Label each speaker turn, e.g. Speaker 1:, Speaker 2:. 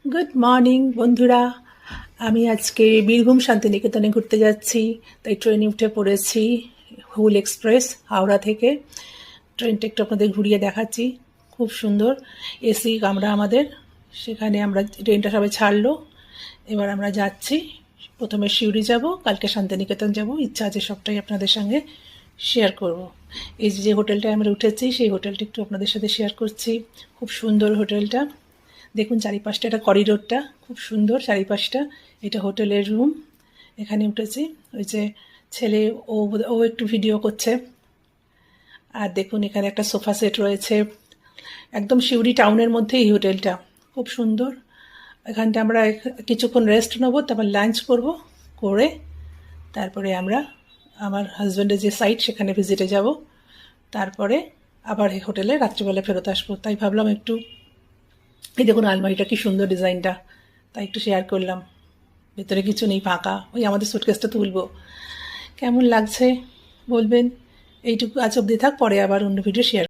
Speaker 1: Good morning বন্ধুরা। আমি আজকে বীরভূম শান্তিনিকেতনে ঘুরতে যাচ্ছি, তাই ট্রেনে উঠে পড়েছি হুল এক্সপ্রেস হাওড়া থেকে। ট্রেনটা একটু আপনাদের ঘুরিয়ে দেখাচ্ছি, খুব সুন্দর এসি কামরা আমাদের। সেখানে আমরা ট্রেনটা সবাই ছাড়লো, এবার আমরা যাচ্ছি। প্রথমে সিউড়ি যাব, কালকে শান্তিনিকেতন যাব, ইচ্ছা আছে সবটাই আপনাদের সঙ্গে শেয়ার করব। এই যে হোটেলটায় আমরা উঠেছি সেই হোটেলটা একটু আপনাদের সাথে শেয়ার করছি। খুব সুন্দর হোটেলটা, দেখুন চারিপাশটা, এটা করিডোরটা খুব সুন্দর চারিপাশটা। এটা হোটেলের রুম, এখানে উঠেছি। ওই যে ছেলে, ও একটু ভিডিও করছে। আর দেখুন এখানে একটা সোফা সেট রয়েছে, একদম সিউড়ি টাউনের মধ্যে এই হোটেলটা, খুব সুন্দর। এখানটা আমরা কিছুক্ষণ রেস্ট নেবো, তারপর লাঞ্চ করব, করে তারপরে আমরা আমার হাজব্যান্ডের যে সাইট সেখানে ভিজিটে যাব, তারপরে আবার এই হোটেলে রাত্রিবেলা ফেরত আসবো। তাই ভাবলাম একটু, এই দেখুন আলমারিটা কি সুন্দর ডিজাইনটা, তাই একটু শেয়ার করলাম। ভেতরে কিছু নেই, ফাঁকা, ওই আমাদের সুটকেসটা তুলবো। কেমন লাগছে বলবেন। এইটুকু আজ অবধি থাক, পরে আবার অন্য ভিডিও শেয়ার